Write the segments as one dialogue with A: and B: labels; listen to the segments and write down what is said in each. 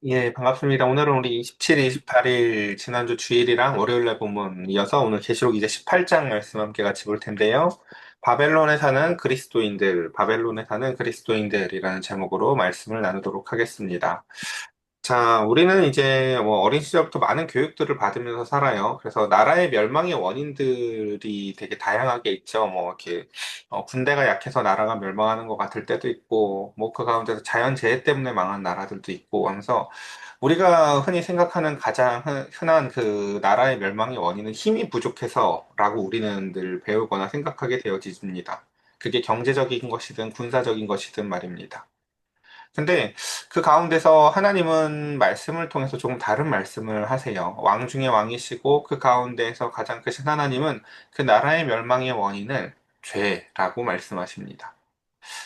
A: 예, 반갑습니다. 오늘은 우리 27, 28일 지난주 주일이랑 월요일날 본문 이어서 오늘 계시록 이제 18장 말씀 함께 같이 볼 텐데요. 바벨론에 사는 그리스도인들이라는 제목으로 말씀을 나누도록 하겠습니다. 자, 우리는 이제 뭐 어린 시절부터 많은 교육들을 받으면서 살아요. 그래서 나라의 멸망의 원인들이 되게 다양하게 있죠. 뭐 이렇게 군대가 약해서 나라가 멸망하는 것 같을 때도 있고, 뭐 그 가운데서 자연재해 때문에 망한 나라들도 있고 하면서 우리가 흔히 생각하는 가장 흔한 그 나라의 멸망의 원인은 힘이 부족해서라고 우리는 늘 배우거나 생각하게 되어집니다. 그게 경제적인 것이든 군사적인 것이든 말입니다. 근데 그 가운데서 하나님은 말씀을 통해서 조금 다른 말씀을 하세요. 왕 중에 왕이시고 그 가운데에서 가장 크신 하나님은 그 나라의 멸망의 원인을 죄라고 말씀하십니다.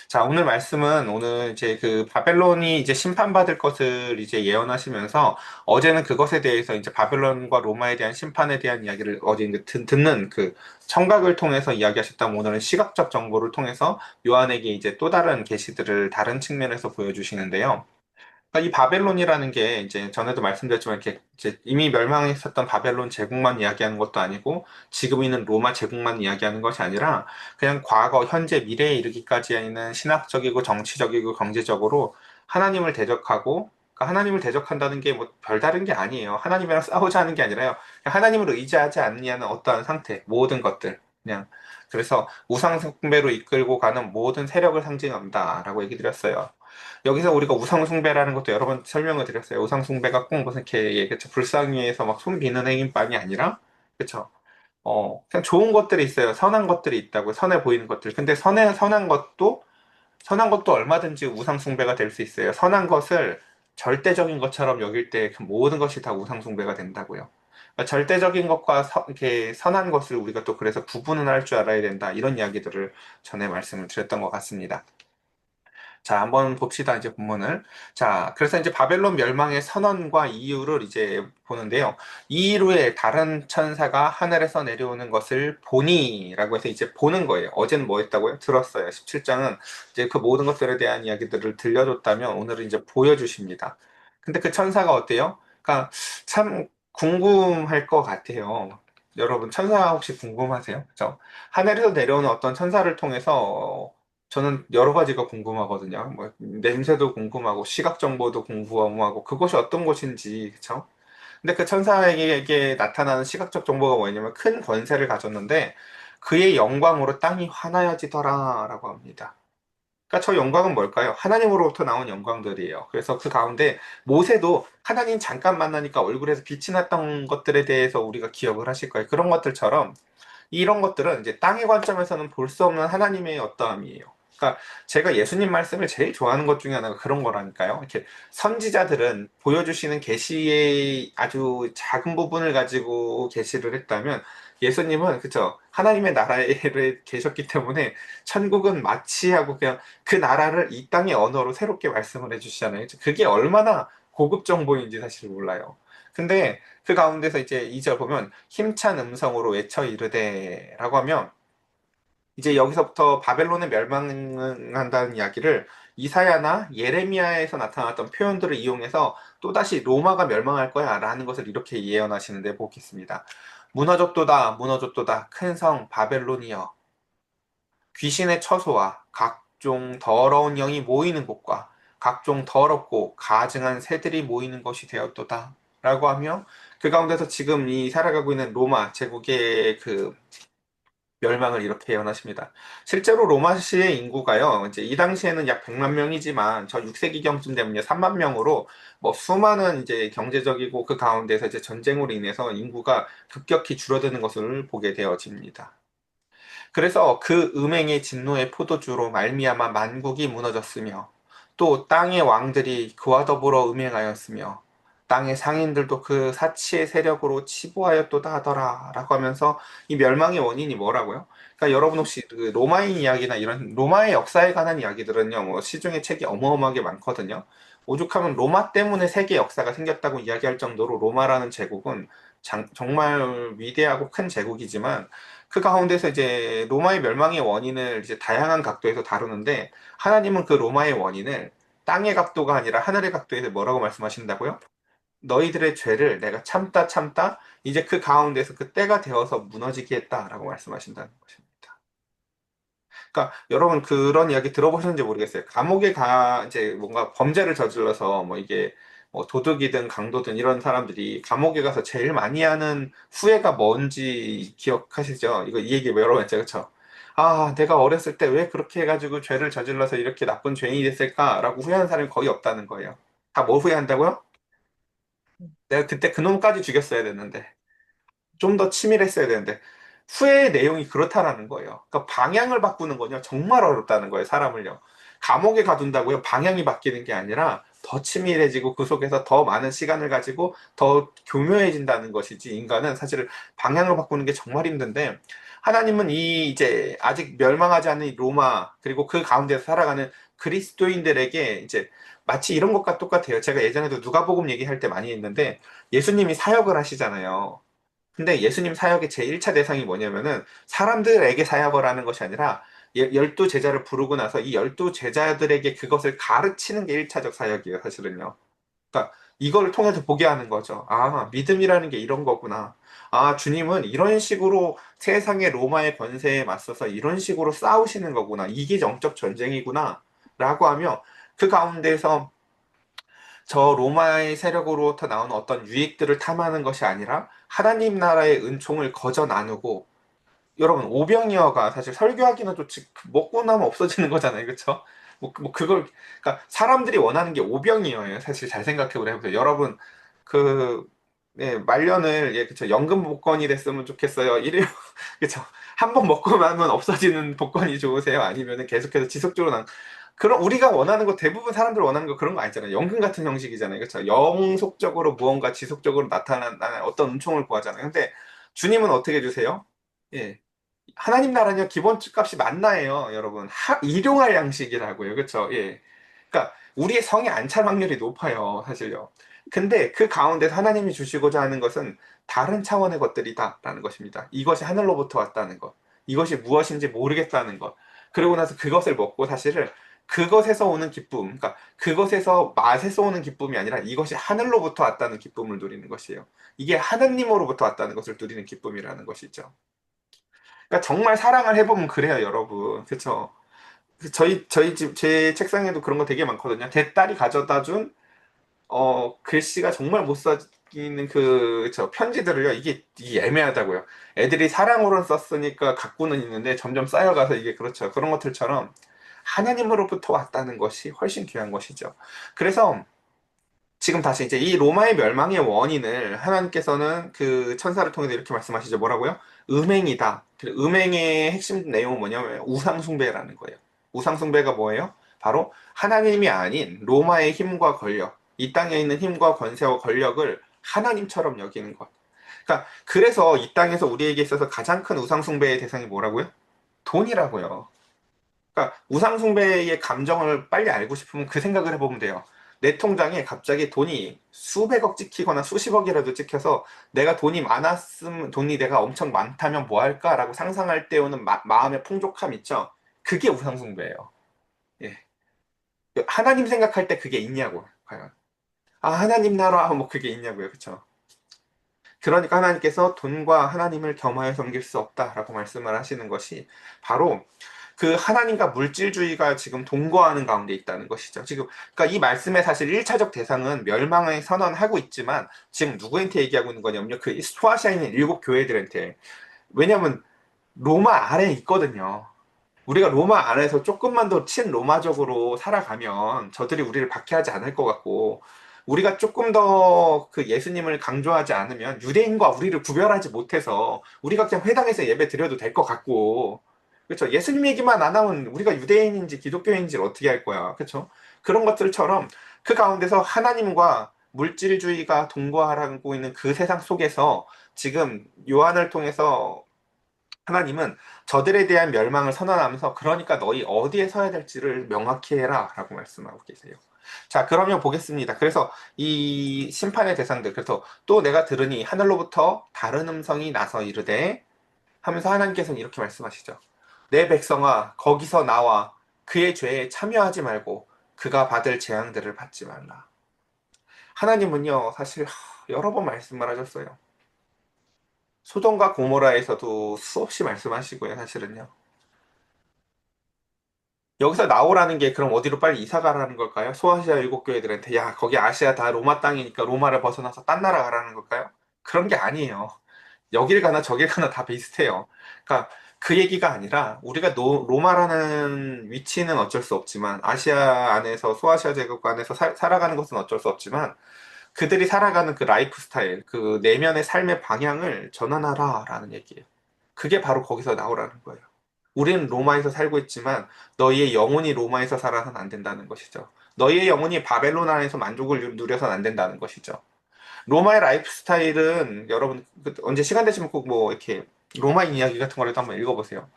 A: 자, 오늘 말씀은 오늘 이제 그 바벨론이 이제 심판받을 것을 이제 예언하시면서 어제는 그것에 대해서 이제 바벨론과 로마에 대한 심판에 대한 이야기를 어제 이제 듣는 그 청각을 통해서 이야기하셨다면 오늘은 시각적 정보를 통해서 요한에게 이제 또 다른 계시들을 다른 측면에서 보여주시는데요. 그러니까 이 바벨론이라는 게 이제 전에도 말씀드렸지만 이렇게 이제 이미 멸망했었던 바벨론 제국만 이야기하는 것도 아니고 지금 있는 로마 제국만 이야기하는 것이 아니라 그냥 과거, 현재, 미래에 이르기까지 있는 신학적이고 정치적이고 경제적으로 하나님을 대적하고 그러니까 하나님을 대적한다는 게 뭐 별다른 게 아니에요. 하나님이랑 싸우자 하는 게 아니라요. 그냥 하나님을 의지하지 않냐는 어떠한 상태, 모든 것들. 그냥 그래서 우상 숭배로 이끌고 가는 모든 세력을 상징한다라고 얘기 드렸어요. 여기서 우리가 우상숭배라는 것도 여러 번 설명을 드렸어요. 우상숭배가 꼭 무슨 이렇게 그쵸 불쌍히에서 막 손 비는 행위만이 아니라 그쵸 그냥 좋은 것들이 있어요. 선한 것들이 있다고 선해 보이는 것들. 근데 선한 것도 얼마든지 우상숭배가 될 수 있어요. 선한 것을 절대적인 것처럼 여길 때 그 모든 것이 다 우상숭배가 된다고요. 그러니까 절대적인 것과 이렇게 선한 것을 우리가 또 그래서 구분을 할 줄 알아야 된다. 이런 이야기들을 전에 말씀을 드렸던 것 같습니다. 자, 한번 봅시다, 이제 본문을. 자, 그래서 이제 바벨론 멸망의 선언과 이유를 이제 보는데요. 이후에 다른 천사가 하늘에서 내려오는 것을 보니라고 해서 이제 보는 거예요. 어제는 뭐 했다고요? 들었어요. 17장은 이제 그 모든 것들에 대한 이야기들을 들려줬다면 오늘은 이제 보여주십니다. 근데 그 천사가 어때요? 그러니까 참 궁금할 것 같아요. 여러분, 천사 혹시 궁금하세요? 그죠? 하늘에서 내려오는 어떤 천사를 통해서 저는 여러 가지가 궁금하거든요. 뭐 냄새도 궁금하고 시각 정보도 궁금하고 그것이 어떤 것인지 그쵸? 근데 그 천사에게 나타나는 시각적 정보가 뭐냐면 큰 권세를 가졌는데 그의 영광으로 땅이 환하여지더라라고 합니다. 그러니까 저 영광은 뭘까요? 하나님으로부터 나온 영광들이에요. 그래서 그 가운데 모세도 하나님 잠깐 만나니까 얼굴에서 빛이 났던 것들에 대해서 우리가 기억을 하실 거예요. 그런 것들처럼 이런 것들은 이제 땅의 관점에서는 볼 수 없는 하나님의 어떠함이에요. 그러니까 제가 예수님 말씀을 제일 좋아하는 것 중에 하나가 그런 거라니까요. 이렇게 선지자들은 보여주시는 계시의 아주 작은 부분을 가지고 계시를 했다면 예수님은 그쵸 하나님의 나라에 계셨기 때문에 천국은 마치 하고 그냥 그 나라를 이 땅의 언어로 새롭게 말씀을 해주시잖아요. 그게 얼마나 고급 정보인지 사실 몰라요. 근데 그 가운데서 이제 2절 보면 힘찬 음성으로 외쳐 이르되라고 하면 이제 여기서부터 바벨론의 멸망한다는 이야기를 이사야나 예레미야에서 나타났던 표현들을 이용해서 또다시 로마가 멸망할 거야 라는 것을 이렇게 예언하시는데 보겠습니다. 무너졌도다 무너졌도다 큰 성 바벨론이여 귀신의 처소와 각종 더러운 영이 모이는 곳과 각종 더럽고 가증한 새들이 모이는 것이 되었도다. 라고 하며 그 가운데서 지금 이 살아가고 있는 로마 제국의 그 멸망을 이렇게 예언하십니다. 실제로 로마시의 인구가요, 이제 이 당시에는 약 100만 명이지만 저 6세기경쯤 되면요, 3만 명으로 뭐 수많은 이제 경제적이고 그 가운데서 이제 전쟁으로 인해서 인구가 급격히 줄어드는 것을 보게 되어집니다. 그래서 그 음행의 진노의 포도주로 말미암아 만국이 무너졌으며 또 땅의 왕들이 그와 더불어 음행하였으며 땅의 상인들도 그 사치의 세력으로 치부하였도다 하더라 라고 하면서 이 멸망의 원인이 뭐라고요? 그러니까 여러분 혹시 그 로마인 이야기나 이런 로마의 역사에 관한 이야기들은요 뭐 시중에 책이 어마어마하게 많거든요. 오죽하면 로마 때문에 세계 역사가 생겼다고 이야기할 정도로 로마라는 제국은 정말 위대하고 큰 제국이지만 그 가운데서 이제 로마의 멸망의 원인을 이제 다양한 각도에서 다루는데 하나님은 그 로마의 원인을 땅의 각도가 아니라 하늘의 각도에서 뭐라고 말씀하신다고요? 너희들의 죄를 내가 참다 참다 이제 그 가운데서 그 때가 되어서 무너지게 했다라고 말씀하신다는 것입니다. 그러니까 여러분 그런 이야기 들어보셨는지 모르겠어요. 감옥에 가 이제 뭔가 범죄를 저질러서 뭐 이게 뭐 도둑이든 강도든 이런 사람들이 감옥에 가서 제일 많이 하는 후회가 뭔지 기억하시죠? 이거 이 얘기 여러 번 했죠, 그렇죠? 아, 내가 어렸을 때 왜 그렇게 해가지고 죄를 저질러서 이렇게 나쁜 죄인이 됐을까라고 후회하는 사람이 거의 없다는 거예요. 다 뭐 후회한다고요? 내가 그때 그놈까지 죽였어야 됐는데. 좀 더 치밀했어야 되는데 후회의 내용이 그렇다라는 거예요. 그러니까 방향을 바꾸는 건요 정말 어렵다는 거예요. 사람을요. 감옥에 가둔다고요 방향이 바뀌는 게 아니라 더 치밀해지고 그 속에서 더 많은 시간을 가지고 더 교묘해진다는 것이지 인간은 사실 방향을 바꾸는 게 정말 힘든데 하나님은 이 이제 아직 멸망하지 않은 이 로마 그리고 그 가운데서 살아가는 그리스도인들에게 이제 마치 이런 것과 똑같아요. 제가 예전에도 누가복음 얘기할 때 많이 했는데 예수님이 사역을 하시잖아요. 근데 예수님 사역의 제1차 대상이 뭐냐면은 사람들에게 사역을 하는 것이 아니라 열두 제자를 부르고 나서 이 열두 제자들에게 그것을 가르치는 게 1차적 사역이에요, 사실은요. 그러니까 이걸 통해서 보게 하는 거죠. 아, 믿음이라는 게 이런 거구나. 아, 주님은 이런 식으로 세상의 로마의 권세에 맞서서 이런 식으로 싸우시는 거구나. 이게 영적 전쟁이구나. 라고 하며 그 가운데서 저 로마의 세력으로부터 나오는 어떤 유익들을 탐하는 것이 아니라 하나님 나라의 은총을 거저 나누고 여러분 오병이어가 사실 설교하기는 좋지 먹고 나면 없어지는 거잖아요, 그렇죠? 뭐 그걸 그러니까 사람들이 원하는 게 오병이어예요. 사실 잘 생각해 보세요. 여러분 그 예, 말년을 예, 그쵸 연금 복권이 됐으면 좋겠어요. 이래요, 그쵸? 한 번 먹고 나면 없어지는 복권이 좋으세요? 아니면 계속해서 지속적으로 그럼 우리가 원하는 거 대부분 사람들 원하는 거 그런 거 아니잖아요. 연금 같은 형식이잖아요. 그렇죠? 영속적으로 무언가 지속적으로 나타나는 어떤 은총을 구하잖아요. 근데 주님은 어떻게 주세요? 예. 하나님 나라는요, 기본 값이 만나예요, 여러분. 일용할 양식이라고요. 그렇죠? 예. 그러니까 우리의 성에 안 찰 확률이 높아요, 사실요. 근데 그 가운데서 하나님이 주시고자 하는 것은 다른 차원의 것들이다라는 것입니다. 이것이 하늘로부터 왔다는 것. 이것이 무엇인지 모르겠다는 것. 그러고 나서 그것을 먹고 사실은 그것에서 오는 기쁨, 그러니까 그것에서 맛에서 오는 기쁨이 아니라 이것이 하늘로부터 왔다는 기쁨을 누리는 것이에요. 이게 하느님으로부터 왔다는 것을 누리는 기쁨이라는 것이죠. 그러니까 정말 사랑을 해보면 그래요, 여러분. 그쵸? 저희 집, 제 책상에도 그런 거 되게 많거든요. 제 딸이 가져다 준, 글씨가 정말 못 써있는 저 편지들을요, 이게 애매하다고요. 애들이 사랑으로 썼으니까 갖고는 있는데 점점 쌓여가서 이게 그렇죠. 그런 것들처럼 하나님으로부터 왔다는 것이 훨씬 귀한 것이죠. 그래서 지금 다시 이제 이 로마의 멸망의 원인을 하나님께서는 그 천사를 통해서 이렇게 말씀하시죠. 뭐라고요? 음행이다. 음행의 핵심 내용은 뭐냐면 우상숭배라는 거예요. 우상숭배가 뭐예요? 바로 하나님이 아닌 로마의 힘과 권력, 이 땅에 있는 힘과 권세와 권력을 하나님처럼 여기는 것. 그러니까 그래서 이 땅에서 우리에게 있어서 가장 큰 우상숭배의 대상이 뭐라고요? 돈이라고요. 그러니까 우상숭배의 감정을 빨리 알고 싶으면 그 생각을 해보면 돼요. 내 통장에 갑자기 돈이 수백억 찍히거나 수십억이라도 찍혀서 내가 돈이 많았으면 돈이 내가 엄청 많다면 뭐 할까라고 상상할 때 오는 마음의 풍족함 있죠. 그게 우상숭배예요. 예. 하나님 생각할 때 그게 있냐고 과연. 아, 하나님 나라 뭐 그게 있냐고요. 그쵸? 그러니까 하나님께서 돈과 하나님을 겸하여 섬길 수 없다라고 말씀을 하시는 것이 바로 그 하나님과 물질주의가 지금 동거하는 가운데 있다는 것이죠. 지금 그러니까 이 말씀의 사실 1차적 대상은 멸망을 선언하고 있지만 지금 누구한테 얘기하고 있는 거냐면요. 그 소아시아에 있는 7교회들한테. 왜냐하면 로마 아래에 있거든요. 우리가 로마 안에서 조금만 더 친로마적으로 살아가면 저들이 우리를 박해하지 않을 것 같고, 우리가 조금 더 그 예수님을 강조하지 않으면 유대인과 우리를 구별하지 못해서 우리가 그냥 회당에서 예배 드려도 될 것 같고, 그렇죠? 예수님 얘기만 안 하면 우리가 유대인인지 기독교인지를 어떻게 할 거야, 그렇죠? 그런 것들처럼 그 가운데서 하나님과 물질주의가 동거하고 있는 그 세상 속에서 지금 요한을 통해서 하나님은 저들에 대한 멸망을 선언하면서 그러니까 너희 어디에 서야 될지를 명확히 해라 라고 말씀하고 계세요. 자, 그러면 보겠습니다. 그래서 이 심판의 대상들, 그래서 또 내가 들으니 하늘로부터 다른 음성이 나서 이르되 하면서 하나님께서는 이렇게 말씀하시죠. 내 백성아, 거기서 나와 그의 죄에 참여하지 말고 그가 받을 재앙들을 받지 말라. 하나님은요, 사실 여러 번 말씀을 하셨어요. 소돔과 고모라에서도 수없이 말씀하시고요, 사실은요. 여기서 나오라는 게 그럼 어디로 빨리 이사 가라는 걸까요? 소아시아 일곱 교회들한테 야, 거기 아시아 다 로마 땅이니까 로마를 벗어나서 딴 나라 가라는 걸까요? 그런 게 아니에요. 여길 가나 저길 가나 다 비슷해요. 그러니까 그 얘기가 아니라 우리가 로마라는 위치는 어쩔 수 없지만 아시아 안에서 소아시아 제국 안에서 살아가는 것은 어쩔 수 없지만 그들이 살아가는 그 라이프 스타일, 그 내면의 삶의 방향을 전환하라라는 얘기예요. 그게 바로 거기서 나오라는 거예요. 우리는 로마에서 살고 있지만 너희의 영혼이 로마에서 살아서는 안 된다는 것이죠. 너희의 영혼이 바벨론 안에서 만족을 누려서는 안 된다는 것이죠. 로마의 라이프 스타일은 여러분 언제 시간 되시면 꼭 뭐 이렇게 로마인 이야기 같은 거라도 한번 읽어보세요.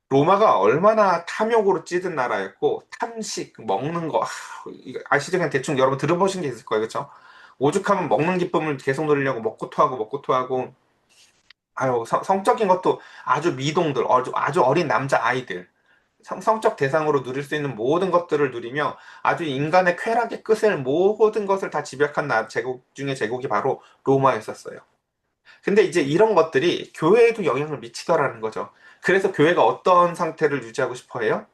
A: 로마가 얼마나 탐욕으로 찌든 나라였고 탐식 먹는 거 이거 아시죠? 그냥 대충 여러분 들어보신 게 있을 거예요, 그렇죠? 오죽하면 먹는 기쁨을 계속 누리려고 먹고 토하고 아유 성적인 것도 아주 미동들 아주 어린 남자 아이들 성적 대상으로 누릴 수 있는 모든 것들을 누리며 아주 인간의 쾌락의 끝을 모든 것을 다 집약한 제국 중에 제국이 바로 로마였었어요. 근데 이제 이런 것들이 교회에도 영향을 미치더라는 거죠. 그래서 교회가 어떤 상태를 유지하고 싶어 해요?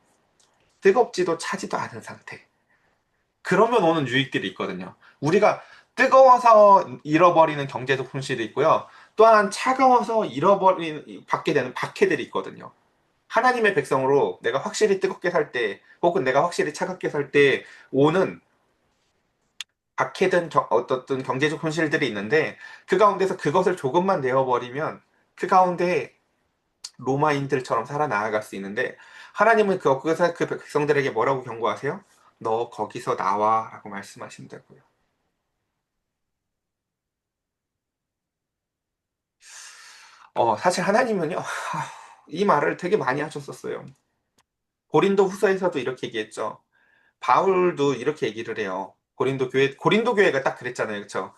A: 뜨겁지도 차지도 않은 상태. 그러면 오는 유익들이 있거든요. 우리가 뜨거워서 잃어버리는 경제적 손실이 있고요. 또한 차가워서 받게 되는 박해들이 있거든요. 하나님의 백성으로 내가 확실히 뜨겁게 살 때, 혹은 내가 확실히 차갑게 살 때 오는 박해든 어떤 경제적 손실들이 있는데, 그 가운데서 그것을 조금만 내어버리면, 그 가운데 로마인들처럼 살아나아갈 수 있는데, 하나님은 거기서 그 백성들에게 뭐라고 경고하세요? 너 거기서 나와 라고 말씀하신다고요. 사실 하나님은요, 이 말을 되게 많이 하셨었어요. 고린도 후서에서도 이렇게 얘기했죠. 바울도 이렇게 얘기를 해요. 고린도 교회가 딱 그랬잖아요. 그쵸?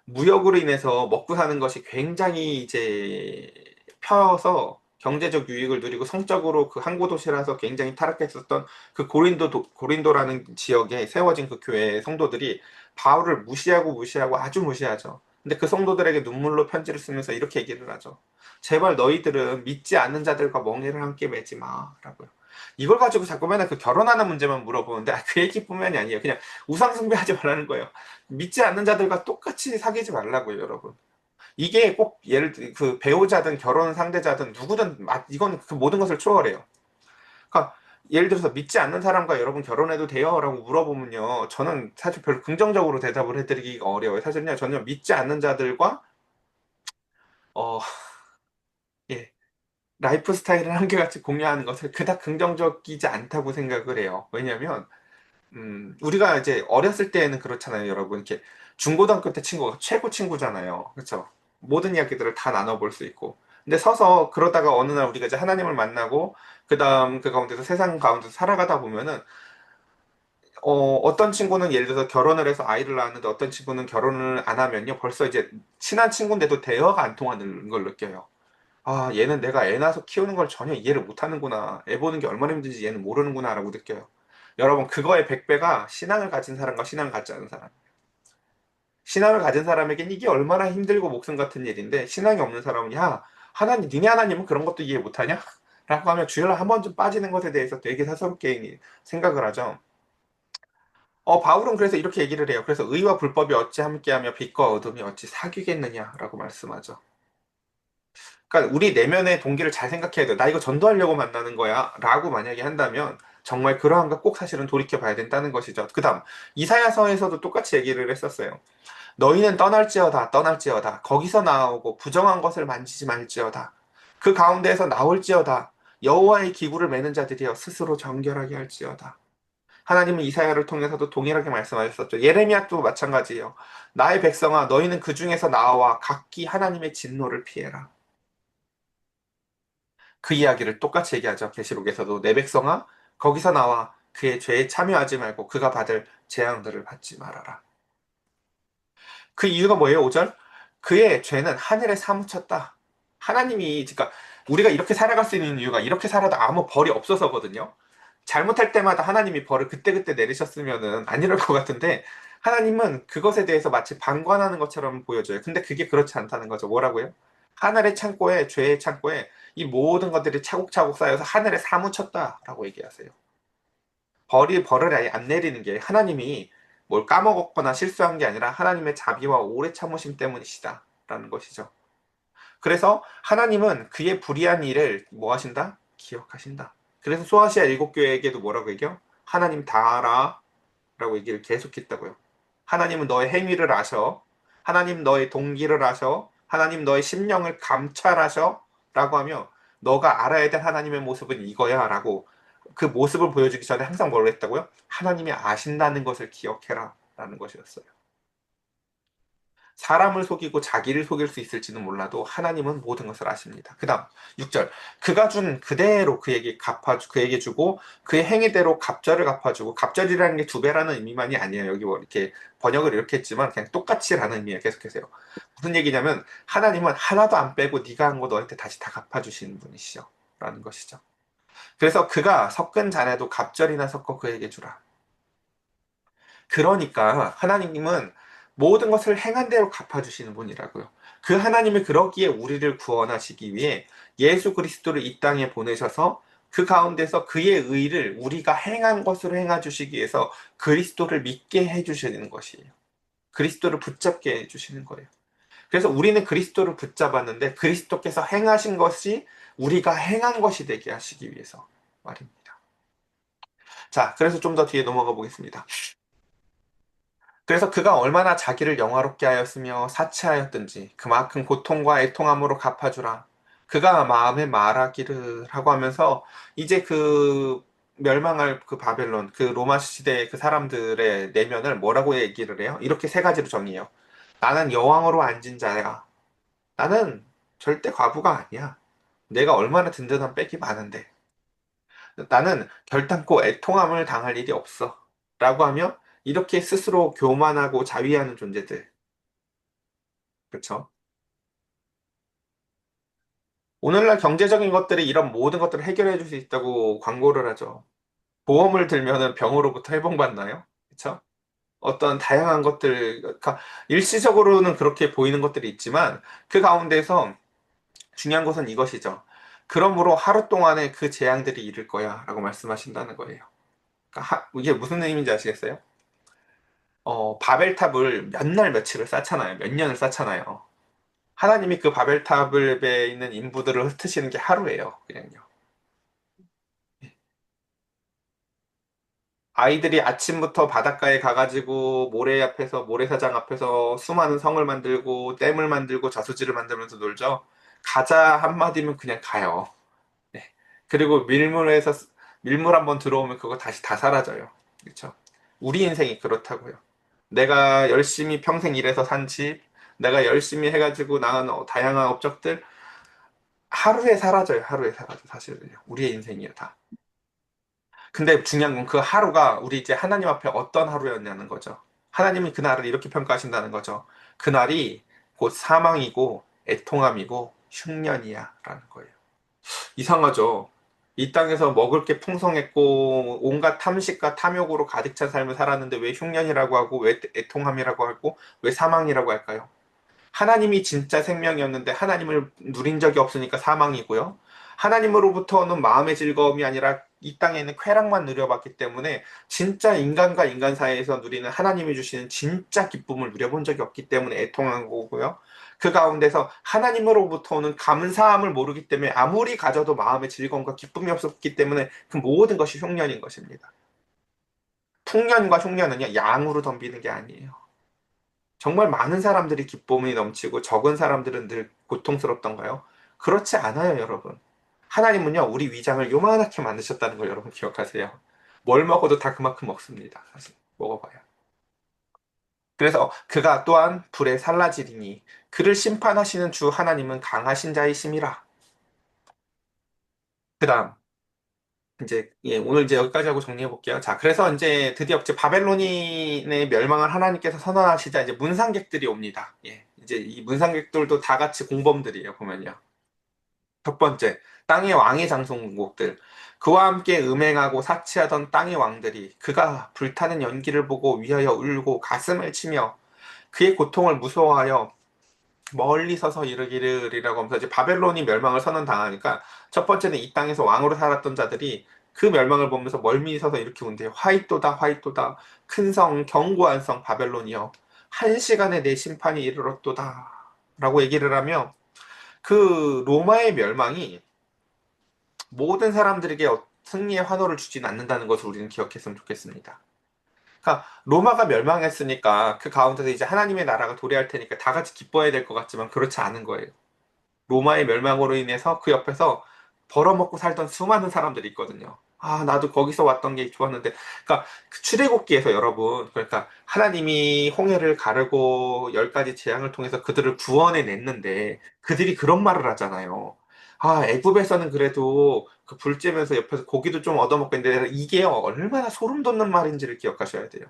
A: 무역으로 인해서 먹고 사는 것이 굉장히 이제 펴서 경제적 유익을 누리고 성적으로 그 항구 도시라서 굉장히 타락했었던 그 고린도라는 지역에 세워진 그 교회의 성도들이 바울을 무시하고 아주 무시하죠. 근데 그 성도들에게 눈물로 편지를 쓰면서 이렇게 얘기를 하죠. 제발 너희들은 믿지 않는 자들과 멍에를 함께 매지 마라고요. 이걸 가지고 자꾸 맨날 그 결혼하는 문제만 물어보는데 그 얘기뿐만이 아니에요. 그냥 우상숭배하지 말라는 거예요. 믿지 않는 자들과 똑같이 사귀지 말라고요, 여러분. 이게 꼭 그 배우자든 결혼 상대자든 누구든 이건 그 모든 것을 초월해요. 그러니까 예를 들어서 믿지 않는 사람과 여러분 결혼해도 돼요라고 물어보면요. 저는 사실 별로 긍정적으로 대답을 해드리기가 어려워요. 사실은요. 저는 믿지 않는 자들과 어, 예, 라이프 스타일을 한결같이 공유하는 것을 그닥 긍정적이지 않다고 생각을 해요. 왜냐하면 우리가 이제 어렸을 때에는 그렇잖아요, 여러분. 이렇게 중고등학교 때 친구가 최고 친구잖아요. 그렇죠? 모든 이야기들을 다 나눠볼 수 있고. 근데 서서 그러다가 어느 날 우리가 이제 하나님을 만나고, 그 다음 그 가운데서 세상 가운데서 살아가다 보면은, 어떤 친구는 예를 들어서 결혼을 해서 아이를 낳았는데 어떤 친구는 결혼을 안 하면요. 벌써 이제 친한 친구인데도 대화가 안 통하는 걸 느껴요. 아, 얘는 내가 애 낳아서 키우는 걸 전혀 이해를 못 하는구나. 애 보는 게 얼마나 힘든지 얘는 모르는구나라고 느껴요. 여러분, 그거의 100배가 신앙을 가진 사람과 신앙을 갖지 않은 사람. 신앙을 가진 사람에겐 이게 얼마나 힘들고 목숨 같은 일인데, 신앙이 없는 사람은, 야, 니네 하나님은 그런 것도 이해 못하냐? 라고 하면 주일날 한 번쯤 빠지는 것에 대해서 되게 사사롭게 생각을 하죠. 바울은 그래서 이렇게 얘기를 해요. 그래서 의와 불법이 어찌 함께하며 빛과 어둠이 어찌 사귀겠느냐라고 말씀하죠. 그러니까 우리 내면의 동기를 잘 생각해야 돼. 나 이거 전도하려고 만나는 거야. 라고 만약에 한다면 정말 그러한가 꼭 사실은 돌이켜 봐야 된다는 것이죠. 그 다음, 이사야서에서도 똑같이 얘기를 했었어요. 너희는 떠날지어다. 거기서 나오고 부정한 것을 만지지 말지어다. 그 가운데에서 나올지어다. 여호와의 기구를 매는 자들이여 스스로 정결하게 할지어다. 하나님은 이사야를 통해서도 동일하게 말씀하셨었죠. 예레미야도 마찬가지예요. 나의 백성아, 너희는 그 중에서 나와 각기 하나님의 진노를 피해라. 그 이야기를 똑같이 얘기하죠. 계시록에서도 내 백성아 거기서 나와 그의 죄에 참여하지 말고 그가 받을 재앙들을 받지 말아라. 그 이유가 뭐예요? 5절? 그의 죄는 하늘에 사무쳤다. 하나님이 그러니까 우리가 이렇게 살아갈 수 있는 이유가 이렇게 살아도 아무 벌이 없어서거든요. 잘못할 때마다 하나님이 벌을 그때그때 내리셨으면은 안 이럴 것 같은데 하나님은 그것에 대해서 마치 방관하는 것처럼 보여줘요. 근데 그게 그렇지 않다는 거죠. 뭐라고요? 하늘의 창고에, 죄의 창고에 이 모든 것들이 차곡차곡 쌓여서 하늘에 사무쳤다라고 얘기하세요. 벌을 아예 안 내리는 게 하나님이 뭘 까먹었거나 실수한 게 아니라 하나님의 자비와 오래 참으심 때문이시다라는 것이죠. 그래서 하나님은 그의 불의한 일을 뭐 하신다? 기억하신다. 그래서 소아시아 일곱 교회에게도 뭐라고 얘기해요? 하나님 다 알아 라고 얘기를 계속했다고요. 하나님은 너의 행위를 아셔. 하나님 너의 동기를 아셔. 하나님 너의 심령을 감찰하셔. 라고 하며 너가 알아야 될 하나님의 모습은 이거야 라고 그 모습을 보여주기 전에 항상 뭘 했다고요? 하나님이 아신다는 것을 기억해라 라는 것이었어요. 사람을 속이고 자기를 속일 수 있을지는 몰라도 하나님은 모든 것을 아십니다. 그 다음 6절 그가 준 그대로 그에게 주고 그의 행위대로 갑절을 갚아주고 갑절이라는 게 두 배라는 의미만이 아니에요. 여기 뭐 이렇게 번역을 이렇게 했지만 그냥 똑같이라는 의미에 계속해서요. 무슨 얘기냐면 하나님은 하나도 안 빼고 네가 한 거 너한테 다시 다 갚아주시는 분이시죠. 라는 것이죠. 그래서 그가 섞은 잔에도 갑절이나 섞어 그에게 주라. 그러니까 하나님은 모든 것을 행한 대로 갚아주시는 분이라고요. 그 하나님이 그러기에 우리를 구원하시기 위해 예수 그리스도를 이 땅에 보내셔서 그 가운데서 그의 의를 우리가 행한 것으로 행해주시기 위해서 그리스도를 믿게 해주시는 것이에요. 그리스도를 붙잡게 해주시는 거예요. 그래서 우리는 그리스도를 붙잡았는데 그리스도께서 행하신 것이 우리가 행한 것이 되게 하시기 위해서 말입니다. 자, 그래서 좀 더 뒤에 넘어가 보겠습니다. 그래서 그가 얼마나 자기를 영화롭게 하였으며 사치하였든지 그만큼 고통과 애통함으로 갚아주라. 그가 마음에 말하기를 하고 하면서 이제 그 멸망할 그 바벨론, 그 로마 시대의 그 사람들의 내면을 뭐라고 얘기를 해요? 이렇게 세 가지로 정의해요. 나는 여왕으로 앉은 자야. 나는 절대 과부가 아니야. 내가 얼마나 든든한 백이 많은데. 나는 결단코 애통함을 당할 일이 없어. 라고 하며 이렇게 스스로 교만하고 자위하는 존재들. 그렇죠? 오늘날 경제적인 것들이 이런 모든 것들을 해결해 줄 수 있다고 광고를 하죠. 보험을 들면은 병으로부터 회복받나요? 그렇죠? 어떤 다양한 것들, 그러니까 일시적으로는 그렇게 보이는 것들이 있지만 그 가운데서 중요한 것은 이것이죠. 그러므로 하루 동안에 그 재앙들이 이를 거야 라고 말씀하신다는 거예요. 그러니까 이게 무슨 의미인지 아시겠어요? 바벨탑을 몇 날 며칠을 쌓잖아요. 몇 년을 쌓잖아요. 하나님이 그 바벨탑에 있는 인부들을 흩으시는 게 하루예요. 그냥요. 아이들이 아침부터 바닷가에 가가지고 모래사장 앞에서 수많은 성을 만들고 댐을 만들고 저수지를 만들면서 놀죠. 가자 한마디면 그냥 가요. 네. 그리고 밀물 한번 들어오면 그거 다시 다 사라져요. 그렇죠? 우리 인생이 그렇다고요. 내가 열심히 평생 일해서 산 집, 내가 열심히 해가지고 나간 다양한 업적들 하루에 사라져요. 하루에 사라져 사실은요. 우리의 인생이에요 다. 근데 중요한 건 그 하루가 우리 이제 하나님 앞에 어떤 하루였냐는 거죠. 하나님이 그날을 이렇게 평가하신다는 거죠. 그날이 곧 사망이고 애통함이고 흉년이야 라는 거예요. 이상하죠. 이 땅에서 먹을 게 풍성했고 온갖 탐식과 탐욕으로 가득 찬 삶을 살았는데 왜 흉년이라고 하고 왜 애통함이라고 하고 왜 사망이라고 할까요? 하나님이 진짜 생명이었는데 하나님을 누린 적이 없으니까 사망이고요. 하나님으로부터 는 마음의 즐거움이 아니라 이 땅에 있는 쾌락만 누려봤기 때문에 진짜 인간과 인간 사이에서 누리는 하나님이 주시는 진짜 기쁨을 누려본 적이 없기 때문에 애통한 거고요. 그 가운데서 하나님으로부터 오는 감사함을 모르기 때문에 아무리 가져도 마음의 즐거움과 기쁨이 없었기 때문에 그 모든 것이 흉년인 것입니다. 풍년과 흉년은요, 양으로 덤비는 게 아니에요. 정말 많은 사람들이 기쁨이 넘치고 적은 사람들은 늘 고통스럽던가요? 그렇지 않아요, 여러분. 하나님은요, 우리 위장을 요만하게 만드셨다는 걸 여러분 기억하세요. 뭘 먹어도 다 그만큼 먹습니다. 사실 먹어봐요. 그래서 그가 또한 불에 살라지리니 그를 심판하시는 주 하나님은 강하신 자이심이라. 그다음 오늘 이제 여기까지 하고 정리해 볼게요. 자, 그래서 이제 드디어 바벨론인의 멸망을 하나님께서 선언하시자 이제 문상객들이 옵니다. 이제 이 문상객들도 다 같이 공범들이에요, 보면요. 첫 번째, 땅의 왕의 장송국들. 그와 함께 음행하고 사치하던 땅의 왕들이 그가 불타는 연기를 보고 위하여 울고 가슴을 치며 그의 고통을 무서워하여 멀리 서서 이르기를이라고 하면서 이제 바벨론이 멸망을 선언당하니까 첫 번째는 이 땅에서 왕으로 살았던 자들이 그 멸망을 보면서 멀미 서서 이렇게 운대요. 화이또다 화이또다 큰 성 견고한 성 바벨론이여 한 시간에 내 심판이 이르렀도다 라고 얘기를 하며 그 로마의 멸망이 모든 사람들에게 승리의 환호를 주진 않는다는 것을 우리는 기억했으면 좋겠습니다. 그러니까 로마가 멸망했으니까 그 가운데서 이제 하나님의 나라가 도래할 테니까 다 같이 기뻐해야 될 것 같지만 그렇지 않은 거예요. 로마의 멸망으로 인해서 그 옆에서 벌어먹고 살던 수많은 사람들이 있거든요. 아, 나도 거기서 왔던 게 좋았는데. 그러니까 그 출애굽기에서 여러분, 그러니까 하나님이 홍해를 가르고 열 가지 재앙을 통해서 그들을 구원해 냈는데 그들이 그런 말을 하잖아요. 아, 애굽에서는 그래도 그 불 쬐면서 옆에서 고기도 좀 얻어먹고 있는데 이게 얼마나 소름 돋는 말인지를 기억하셔야 돼요.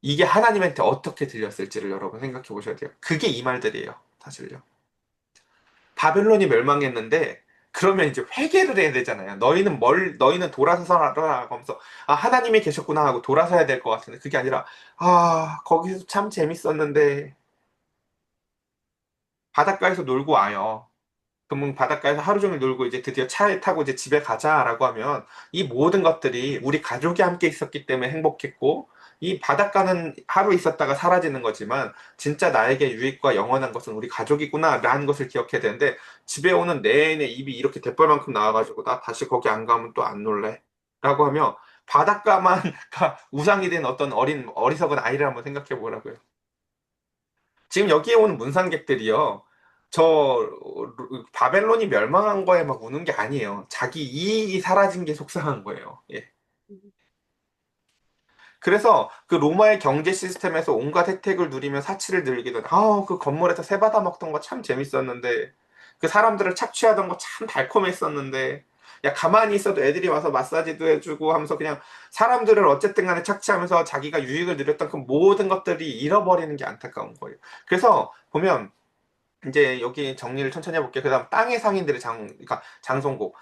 A: 이게 하나님한테 어떻게 들렸을지를 여러분 생각해 보셔야 돼요. 그게 이 말들이에요. 사실요. 바벨론이 멸망했는데 그러면 이제 회개를 해야 되잖아요. 너희는 돌아서 살아라 하면서 아 하나님이 계셨구나 하고 돌아서야 될 것 같은데 그게 아니라 아 거기서 참 재밌었는데 바닷가에서 놀고 와요. 그러면 바닷가에서 하루 종일 놀고 이제 드디어 차에 타고 이제 집에 가자라고 하면 이 모든 것들이 우리 가족이 함께 있었기 때문에 행복했고 이 바닷가는 하루 있었다가 사라지는 거지만 진짜 나에게 유익과 영원한 것은 우리 가족이구나라는 것을 기억해야 되는데 집에 오는 내내 입이 이렇게 대뻘만큼 나와가지고 나 다시 거기 안 가면 또 안 놀래 라고 하면 바닷가만 우상이 된 어떤 어리석은 아이를 한번 생각해 보라고요. 지금 여기에 오는 문상객들이요. 저 바벨론이 멸망한 거에 막 우는 게 아니에요. 자기 이익이 사라진 게 속상한 거예요. 예. 그래서 그 로마의 경제 시스템에서 온갖 혜택을 누리며 사치를 늘리던 그 건물에서 새 받아 먹던 거 참 재밌었는데 그 사람들을 착취하던 거 참 달콤했었는데 야 가만히 있어도 애들이 와서 마사지도 해주고 하면서 그냥 사람들을 어쨌든 간에 착취하면서 자기가 유익을 누렸던 그 모든 것들이 잃어버리는 게 안타까운 거예요. 그래서 보면 이제 여기 정리를 천천히 해볼게요. 그다음 땅의 상인들의 그러니까 장송곡.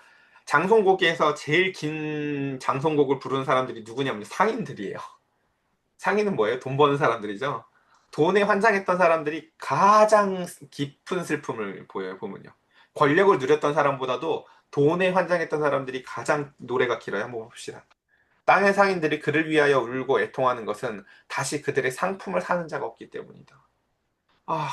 A: 장송곡에서 제일 긴 장송곡을 부르는 사람들이 누구냐면 상인들이에요. 상인은 뭐예요? 돈 버는 사람들이죠. 돈에 환장했던 사람들이 가장 깊은 슬픔을 보여요, 보면요. 권력을 누렸던 사람보다도 돈에 환장했던 사람들이 가장 노래가 길어요. 한번 봅시다. 땅의 상인들이 그를 위하여 울고 애통하는 것은 다시 그들의 상품을 사는 자가 없기 때문이다. 아,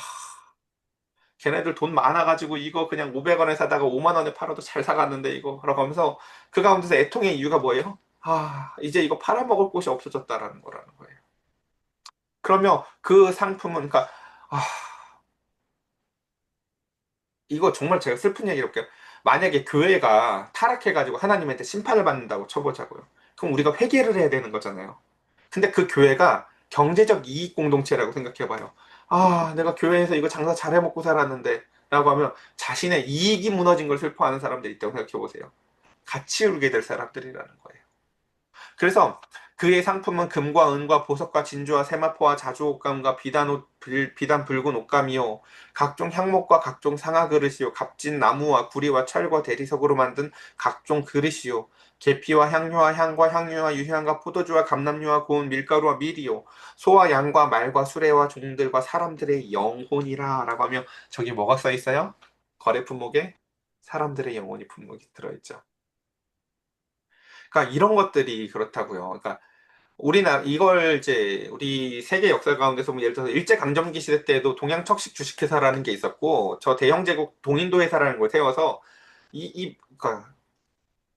A: 걔네들 돈 많아가지고 이거 그냥 500원에 사다가 5만 원에 팔아도 잘 사갔는데 이거 라고 하면서 그 가운데서 애통의 이유가 뭐예요? 아, 이제 이거 팔아먹을 곳이 없어졌다라는 거라는 거예요. 그러면 그 상품은 그러니까 아, 이거 정말 제가 슬픈 얘기를 할게요. 만약에 교회가 타락해가지고 하나님한테 심판을 받는다고 쳐보자고요. 그럼 우리가 회개를 해야 되는 거잖아요. 근데 그 교회가 경제적 이익 공동체라고 생각해봐요. 아, 내가 교회에서 이거 장사 잘 해먹고 살았는데 라고 하면 자신의 이익이 무너진 걸 슬퍼하는 사람들이 있다고 생각해보세요. 같이 울게 될 사람들이라는 거예요. 그래서 그의 상품은 금과 은과 보석과 진주와 세마포와 자주옷감과 비단 붉은 옷감이요 각종 향목과 각종 상아 그릇이요 값진 나무와 구리와 철과 대리석으로 만든 각종 그릇이요 계피와 향료와 향과 향유와 유향과 포도주와 감람류와 고운 밀가루와 밀이요 소와 양과 말과 수레와 종들과 사람들의 영혼이라 라고 하며 저기 뭐가 써 있어요? 거래 품목에 사람들의 영혼이 품목이 들어있죠. 그러니까 이런 것들이 그렇다고요. 그러니까 우리나라 이걸 이제 우리 세계 역사 가운데서 뭐 예를 들어서 일제강점기 시대 때에도 동양척식 주식회사라는 게 있었고 저 대영제국 동인도 회사라는 걸 세워서 그러니까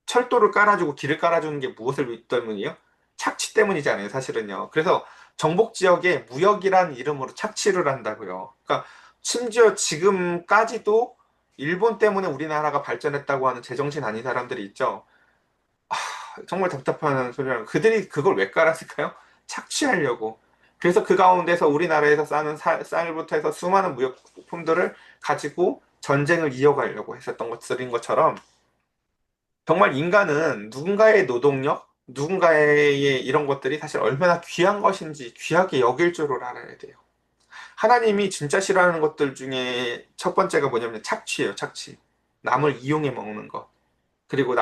A: 철도를 깔아주고 길을 깔아주는 게 무엇을 때문이에요? 착취 때문이잖아요, 사실은요. 그래서 정복 지역에 무역이란 이름으로 착취를 한다고요. 그러니까 심지어 지금까지도 일본 때문에 우리나라가 발전했다고 하는 제정신 아닌 사람들이 있죠. 정말 답답한 소리라는 그들이 그걸 왜 깔았을까요? 착취하려고. 그래서 그 가운데서 우리나라에서 싸는 쌀부터 해서 수많은 무역품들을 가지고 전쟁을 이어가려고 했었던 것들인 것처럼 정말 인간은 누군가의 노동력, 누군가의 이런 것들이 사실 얼마나 귀한 것인지 귀하게 여길 줄을 알아야 돼요. 하나님이 진짜 싫어하는 것들 중에 첫 번째가 뭐냐면 착취예요, 착취. 남을 이용해 먹는 것. 그리고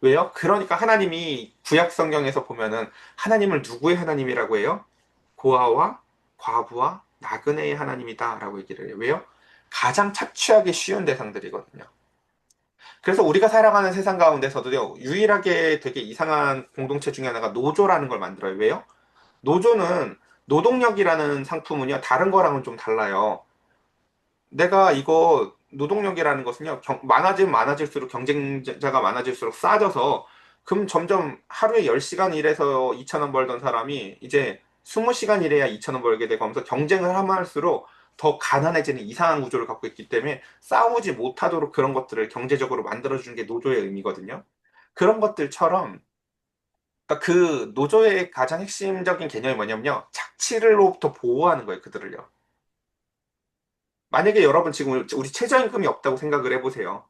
A: 왜요? 그러니까 하나님이 구약 성경에서 보면은 하나님을 누구의 하나님이라고 해요? 고아와 과부와 나그네의 하나님이다라고 얘기를 해요. 왜요? 가장 착취하기 쉬운 대상들이거든요. 그래서 우리가 살아가는 세상 가운데서도요, 유일하게 되게 이상한 공동체 중에 하나가 노조라는 걸 만들어요. 왜요? 노조는 노동력이라는 상품은요, 다른 거랑은 좀 달라요. 내가 이거 노동력이라는 것은요, 많아지면 많아질수록 경쟁자가 많아질수록 싸져서 그럼 점점 하루에 10시간 일해서 2천 원 벌던 사람이 이제 20시간 일해야 2천 원 벌게 되고 하면서 경쟁을 하면 할수록 더 가난해지는 이상한 구조를 갖고 있기 때문에 싸우지 못하도록 그런 것들을 경제적으로 만들어주는 게 노조의 의미거든요. 그런 것들처럼 그러니까 그 노조의 가장 핵심적인 개념이 뭐냐면요. 착취를로부터 보호하는 거예요, 그들을요. 만약에 여러분 지금 우리 최저임금이 없다고 생각을 해보세요.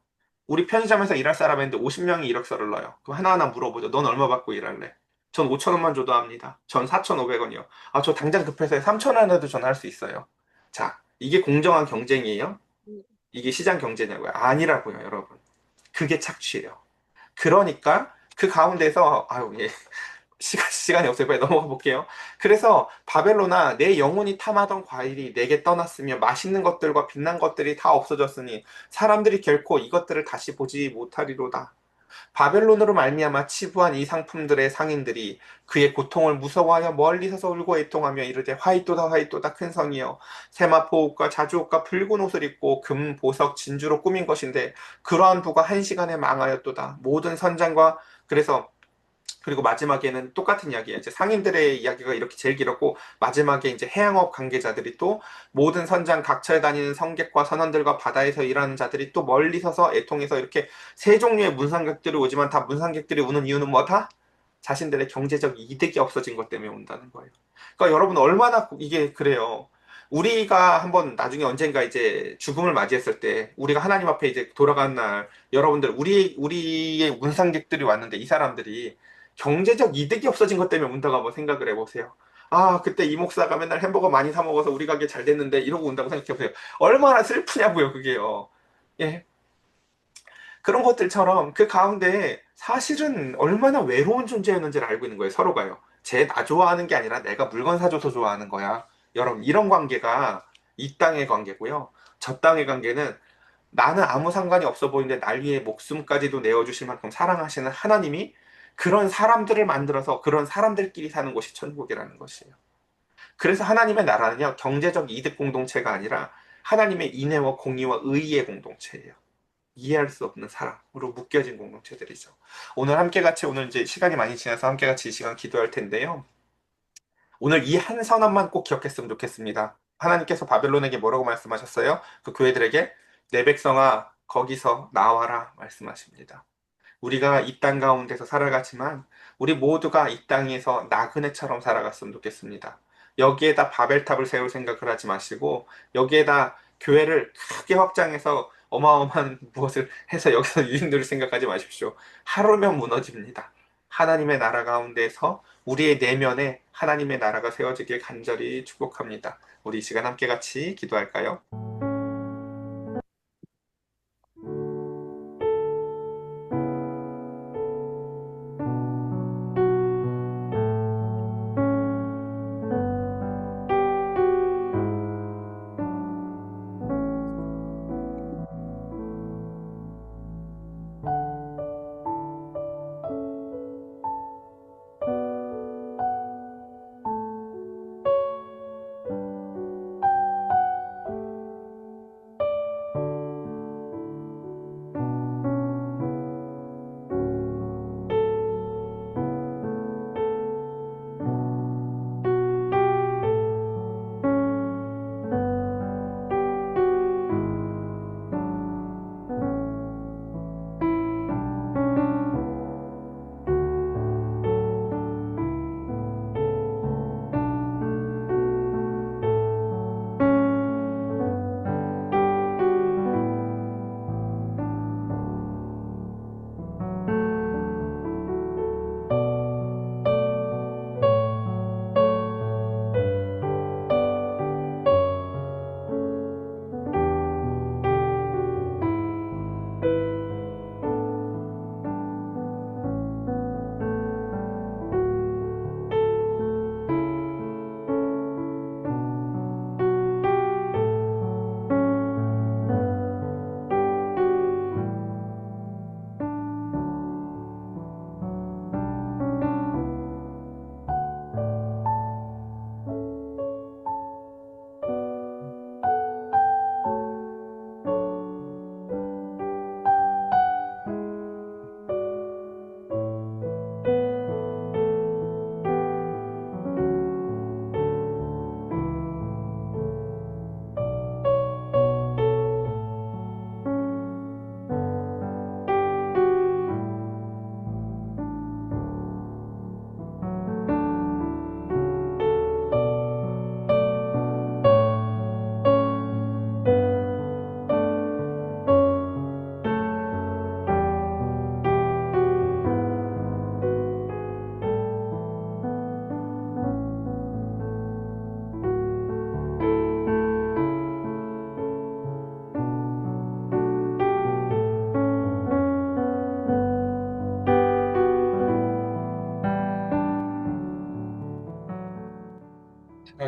A: 우리 편의점에서 일할 사람인데 50명이 이력서를 넣어요. 그럼 하나하나 물어보죠. 넌 얼마 받고 일할래? 전 5천 원만 줘도 합니다. 전 4,500원이요. 아, 저 당장 급해서 3천 원에도 전화할 수 있어요. 자, 이게 공정한 경쟁이에요? 이게 시장 경제냐고요? 아니라고요, 여러분. 그게 착취예요. 그러니까 그 가운데서 아유, 예. 시간이 없어요. 빨리 넘어가 볼게요. 그래서 바벨로나 내 영혼이 탐하던 과일이 내게 떠났으며 맛있는 것들과 빛난 것들이 다 없어졌으니 사람들이 결코 이것들을 다시 보지 못하리로다. 바벨론으로 말미암아 치부한 이 상품들의 상인들이 그의 고통을 무서워하여 멀리 서서 울고 애통하며 이르되 화이또다 화이또다 큰 성이여 세마포 옷과 자주옷과 붉은 옷을 입고 금, 보석, 진주로 꾸민 것인데 그러한 부가 한 시간에 망하였도다. 모든 선장과 그래서 그리고 마지막에는 똑같은 이야기예요. 이제 상인들의 이야기가 이렇게 제일 길었고 마지막에 이제 해양업 관계자들이 또 모든 선장 각처에 다니는 성객과 선원들과 바다에서 일하는 자들이 또 멀리 서서 애통해서 이렇게 세 종류의 문상객들이 오지만 다 문상객들이 우는 이유는 뭐다? 자신들의 경제적 이득이 없어진 것 때문에 온다는 거예요. 그러니까 여러분 얼마나 이게 그래요. 우리가 한번 나중에 언젠가 이제 죽음을 맞이했을 때 우리가 하나님 앞에 이제 돌아가는 날 여러분들 우리의 문상객들이 왔는데 이 사람들이 경제적 이득이 없어진 것 때문에 운다고 한번 생각을 해보세요. 아, 그때 이 목사가 맨날 햄버거 많이 사 먹어서 우리 가게 잘 됐는데 이러고 운다고 생각해보세요. 얼마나 슬프냐고요, 그게요. 예. 그런 것들처럼 그 가운데 사실은 얼마나 외로운 존재였는지를 알고 있는 거예요, 서로가요. 쟤 나 좋아하는 게 아니라 내가 물건 사줘서 좋아하는 거야. 여러분, 이런 관계가 이 땅의 관계고요. 저 땅의 관계는 나는 아무 상관이 없어 보이는데 날 위해 목숨까지도 내어주실 만큼 사랑하시는 하나님이 그런 사람들을 만들어서 그런 사람들끼리 사는 곳이 천국이라는 것이에요. 그래서 하나님의 나라는요, 경제적 이득 공동체가 아니라 하나님의 인애와 공의와 의의 공동체예요. 이해할 수 없는 사랑으로 묶여진 공동체들이죠. 오늘 함께 같이 오늘 이제 시간이 많이 지나서 함께 같이 이 시간 기도할 텐데요. 오늘 이 한 선언만 꼭 기억했으면 좋겠습니다. 하나님께서 바벨론에게 뭐라고 말씀하셨어요? 그 교회들에게 내 백성아 거기서 나와라 말씀하십니다. 우리가 이 땅 가운데서 살아가지만 우리 모두가 이 땅에서 나그네처럼 살아갔으면 좋겠습니다. 여기에다 바벨탑을 세울 생각을 하지 마시고 여기에다 교회를 크게 확장해서 어마어마한 무엇을 해서 여기서 유익 누릴 생각하지 마십시오. 하루면 무너집니다. 하나님의 나라 가운데서 우리의 내면에 하나님의 나라가 세워지길 간절히 축복합니다. 우리 이 시간 함께 같이 기도할까요?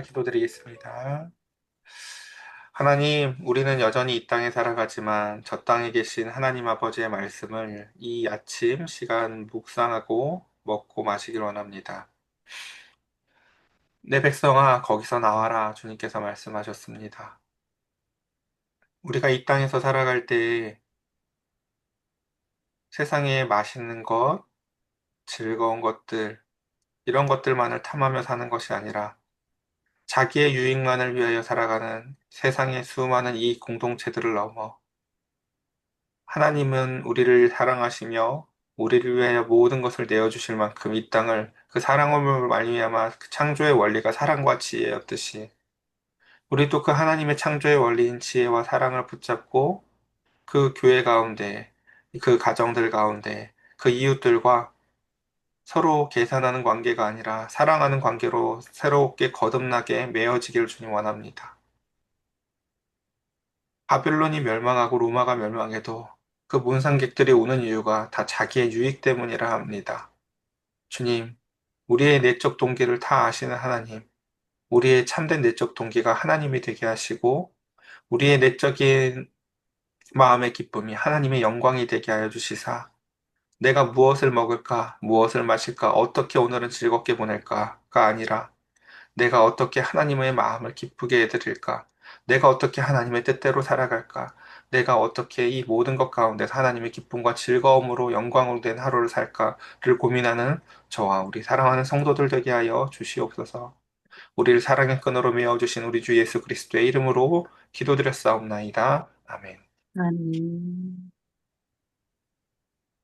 A: 기도드리겠습니다. 하나님, 우리는 여전히 이 땅에 살아가지만 저 땅에 계신 하나님 아버지의 말씀을 이 아침 시간 묵상하고 먹고 마시길 원합니다. 내 백성아, 거기서 나와라. 주님께서 말씀하셨습니다. 우리가 이 땅에서 살아갈 때 세상에 맛있는 것, 즐거운 것들, 이런 것들만을 탐하며 사는 것이 아니라 자기의 유익만을 위하여 살아가는 세상의 수많은 이익 공동체들을 넘어 하나님은 우리를 사랑하시며 우리를 위하여 모든 것을 내어주실 만큼 이 땅을 그 사랑으로 말미암아 그 창조의 원리가 사랑과 지혜였듯이 우리도 그 하나님의 창조의 원리인 지혜와 사랑을 붙잡고 그 교회 가운데, 그 가정들 가운데, 그 이웃들과 서로 계산하는 관계가 아니라 사랑하는 관계로 새롭게 거듭나게 맺어지기를 주님 원합니다. 바벨론이 멸망하고 로마가 멸망해도 그 문상객들이 오는 이유가 다 자기의 유익 때문이라 합니다. 주님, 우리의 내적 동기를 다 아시는 하나님, 우리의 참된 내적 동기가 하나님이 되게 하시고, 우리의 내적인 마음의 기쁨이 하나님의 영광이 되게 하여 주시사, 내가 무엇을 먹을까, 무엇을 마실까, 어떻게 오늘은 즐겁게 보낼까가 아니라, 내가 어떻게 하나님의 마음을 기쁘게 해드릴까? 내가 어떻게 하나님의 뜻대로 살아갈까? 내가 어떻게 이 모든 것 가운데 하나님의 기쁨과 즐거움으로 영광으로 된 하루를 살까를 고민하는 저와 우리 사랑하는 성도들 되게 하여 주시옵소서. 우리를 사랑의 끈으로 메어주신 우리 주 예수 그리스도의 이름으로 기도드렸사옵나이다. 아멘.
B: 아멘.